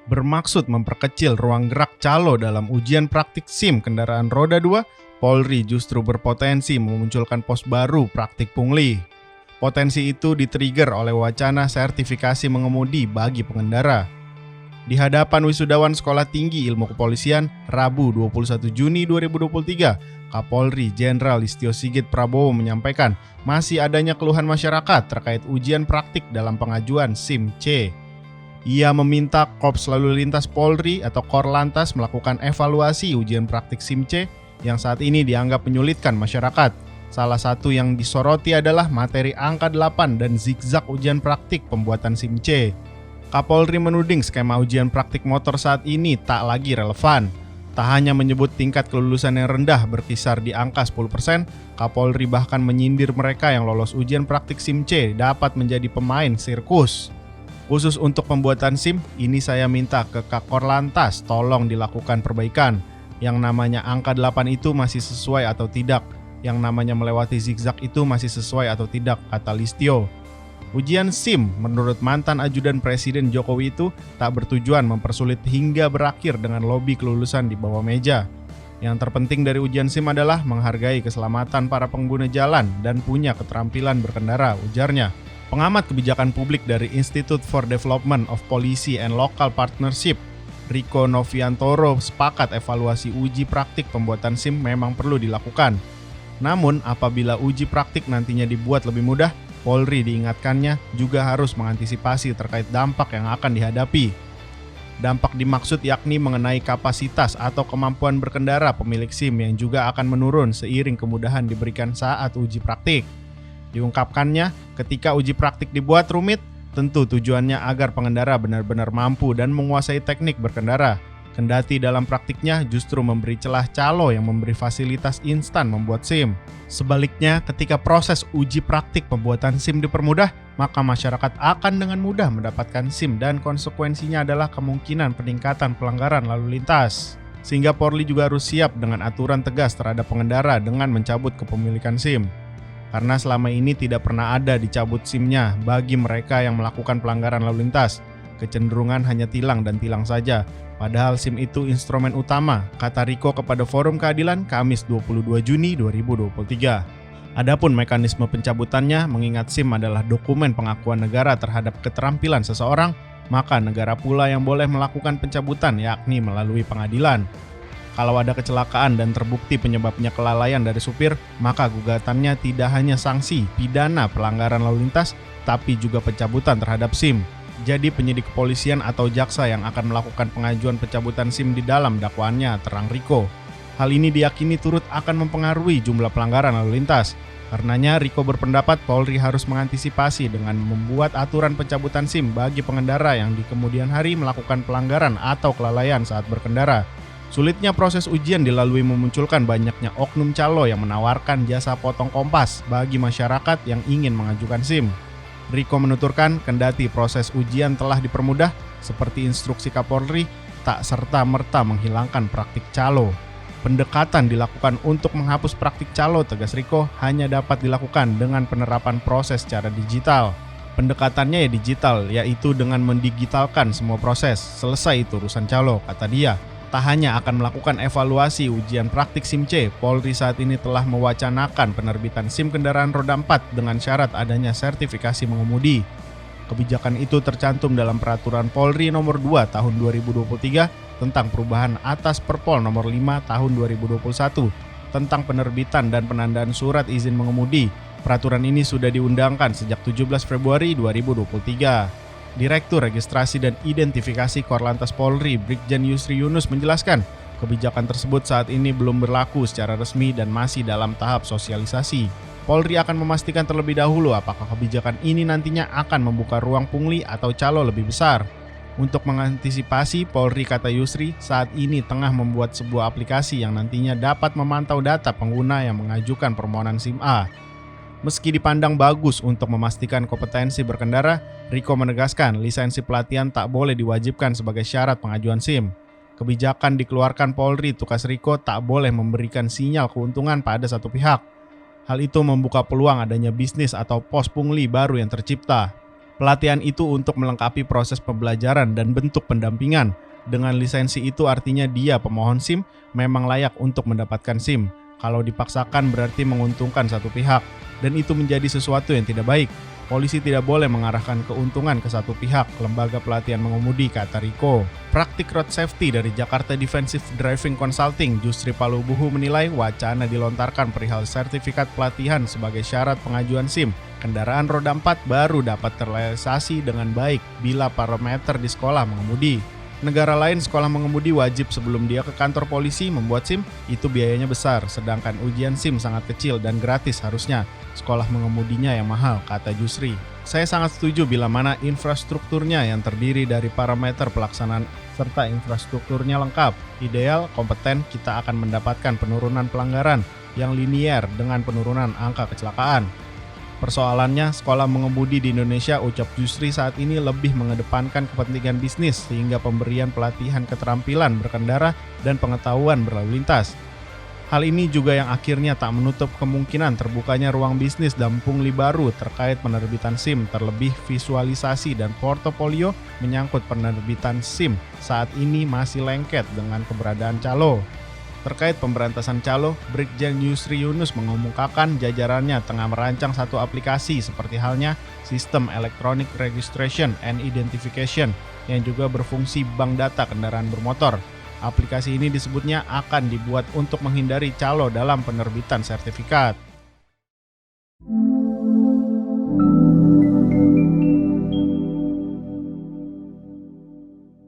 Bermaksud memperkecil ruang gerak calo dalam ujian praktik SIM kendaraan roda 2, Polri justru berpotensi memunculkan pos baru praktik pungli. Potensi itu ditrigger oleh wacana sertifikasi mengemudi bagi pengendara. Di hadapan wisudawan Sekolah Tinggi Ilmu Kepolisian, Rabu 21 Juni 2023, Kapolri Jenderal Listio Sigit Prabowo menyampaikan masih adanya keluhan masyarakat terkait ujian praktik dalam pengajuan SIM C. Ia meminta Korps Lalu Lintas Polri atau Korlantas melakukan evaluasi ujian praktik SIM C yang saat ini dianggap menyulitkan masyarakat. Salah satu yang disoroti adalah materi angka 8 dan zigzag ujian praktik pembuatan SIM C. Kapolri menuding skema ujian praktik motor saat ini tak lagi relevan. Tak hanya menyebut tingkat kelulusan yang rendah berkisar di angka 10%, Kapolri bahkan menyindir mereka yang lolos ujian praktik SIM C dapat menjadi pemain sirkus. Khusus untuk pembuatan SIM, ini saya minta ke Kakor Lantas tolong dilakukan perbaikan. Yang namanya angka 8 itu masih sesuai atau tidak? Yang namanya melewati zigzag itu masih sesuai atau tidak? Kata Listio. Ujian SIM menurut mantan ajudan Presiden Jokowi itu tak bertujuan mempersulit hingga berakhir dengan lobi kelulusan di bawah meja. Yang terpenting dari ujian SIM adalah menghargai keselamatan para pengguna jalan dan punya keterampilan berkendara, ujarnya. Pengamat kebijakan publik dari Institute for Development of Policy and Local Partnership, Riko Noviantoro, sepakat evaluasi uji praktik pembuatan SIM memang perlu dilakukan. Namun, apabila uji praktik nantinya dibuat lebih mudah, Polri diingatkannya juga harus mengantisipasi terkait dampak yang akan dihadapi. Dampak dimaksud yakni mengenai kapasitas atau kemampuan berkendara pemilik SIM yang juga akan menurun seiring kemudahan diberikan saat uji praktik. Diungkapkannya, ketika uji praktik dibuat rumit, tentu tujuannya agar pengendara benar-benar mampu dan menguasai teknik berkendara. Kendati dalam praktiknya justru memberi celah calo yang memberi fasilitas instan membuat SIM. Sebaliknya, ketika proses uji praktik pembuatan SIM dipermudah, maka masyarakat akan dengan mudah mendapatkan SIM dan konsekuensinya adalah kemungkinan peningkatan pelanggaran lalu lintas. Sehingga Polri juga harus siap dengan aturan tegas terhadap pengendara dengan mencabut kepemilikan SIM. Karena selama ini tidak pernah ada dicabut SIM-nya bagi mereka yang melakukan pelanggaran lalu lintas. Kecenderungan hanya tilang dan tilang saja. Padahal SIM itu instrumen utama, kata Riko kepada Forum Keadilan Kamis 22 Juni 2023. Adapun mekanisme pencabutannya mengingat SIM adalah dokumen pengakuan negara terhadap keterampilan seseorang, maka negara pula yang boleh melakukan pencabutan yakni melalui pengadilan. Kalau ada kecelakaan dan terbukti penyebabnya kelalaian dari supir, maka gugatannya tidak hanya sanksi pidana pelanggaran lalu lintas, tapi juga pencabutan terhadap SIM. Jadi penyidik kepolisian atau jaksa yang akan melakukan pengajuan pencabutan SIM di dalam dakwaannya, terang Riko. Hal ini diyakini turut akan mempengaruhi jumlah pelanggaran lalu lintas. Karenanya Riko berpendapat Polri harus mengantisipasi dengan membuat aturan pencabutan SIM bagi pengendara yang di kemudian hari melakukan pelanggaran atau kelalaian saat berkendara. Sulitnya proses ujian dilalui memunculkan banyaknya oknum calo yang menawarkan jasa potong kompas bagi masyarakat yang ingin mengajukan SIM. Riko menuturkan, kendati proses ujian telah dipermudah, seperti instruksi Kapolri, tak serta-merta menghilangkan praktik calo. Pendekatan dilakukan untuk menghapus praktik calo, tegas Riko, hanya dapat dilakukan dengan penerapan proses secara digital. Pendekatannya ya digital, yaitu dengan mendigitalkan semua proses. Selesai itu urusan calo, kata dia. Tak hanya akan melakukan evaluasi ujian praktik SIM C, Polri saat ini telah mewacanakan penerbitan SIM kendaraan roda 4 dengan syarat adanya sertifikasi mengemudi. Kebijakan itu tercantum dalam Peraturan Polri Nomor 2 Tahun 2023 tentang perubahan atas Perpol Nomor 5 Tahun 2021 tentang penerbitan dan penandaan surat izin mengemudi. Peraturan ini sudah diundangkan sejak 17 Februari 2023. Direktur Registrasi dan Identifikasi Korlantas Polri, Brigjen Yusri Yunus menjelaskan, kebijakan tersebut saat ini belum berlaku secara resmi dan masih dalam tahap sosialisasi. Polri akan memastikan terlebih dahulu apakah kebijakan ini nantinya akan membuka ruang pungli atau calo lebih besar. Untuk mengantisipasi, Polri, kata Yusri, saat ini tengah membuat sebuah aplikasi yang nantinya dapat memantau data pengguna yang mengajukan permohonan SIM A. Meski dipandang bagus untuk memastikan kompetensi berkendara, Riko menegaskan lisensi pelatihan tak boleh diwajibkan sebagai syarat pengajuan SIM. Kebijakan dikeluarkan Polri, tukas Riko, tak boleh memberikan sinyal keuntungan pada satu pihak. Hal itu membuka peluang adanya bisnis atau pos pungli baru yang tercipta. Pelatihan itu untuk melengkapi proses pembelajaran dan bentuk pendampingan. Dengan lisensi itu artinya dia pemohon SIM memang layak untuk mendapatkan SIM. Kalau dipaksakan berarti menguntungkan satu pihak, dan itu menjadi sesuatu yang tidak baik. Polisi tidak boleh mengarahkan keuntungan ke satu pihak, lembaga pelatihan mengemudi, kata Riko. Praktik Road Safety dari Jakarta Defensive Driving Consulting, Justri Palubuhu menilai wacana dilontarkan perihal sertifikat pelatihan sebagai syarat pengajuan SIM kendaraan roda 4 baru dapat terrealisasi dengan baik bila parameter di sekolah mengemudi. Negara lain sekolah mengemudi wajib sebelum dia ke kantor polisi membuat SIM, itu biayanya besar, sedangkan ujian SIM sangat kecil dan gratis harusnya. Sekolah mengemudinya yang mahal, kata Jusri. Saya sangat setuju bila mana infrastrukturnya yang terdiri dari parameter pelaksanaan serta infrastrukturnya lengkap. Ideal, kompeten, kita akan mendapatkan penurunan pelanggaran yang linier dengan penurunan angka kecelakaan. Persoalannya, sekolah mengemudi di Indonesia, ucap Jusri, saat ini lebih mengedepankan kepentingan bisnis sehingga pemberian pelatihan keterampilan berkendara dan pengetahuan berlalu lintas. Hal ini juga yang akhirnya tak menutup kemungkinan terbukanya ruang bisnis dan pungli baru terkait penerbitan SIM, terlebih visualisasi dan portofolio menyangkut penerbitan SIM saat ini masih lengket dengan keberadaan calo. Terkait pemberantasan calo, Brigjen Yusri Yunus mengumumkakan jajarannya tengah merancang satu aplikasi seperti halnya Sistem Electronic Registration and Identification yang juga berfungsi bank data kendaraan bermotor. Aplikasi ini disebutnya akan dibuat untuk menghindari calo dalam penerbitan sertifikat.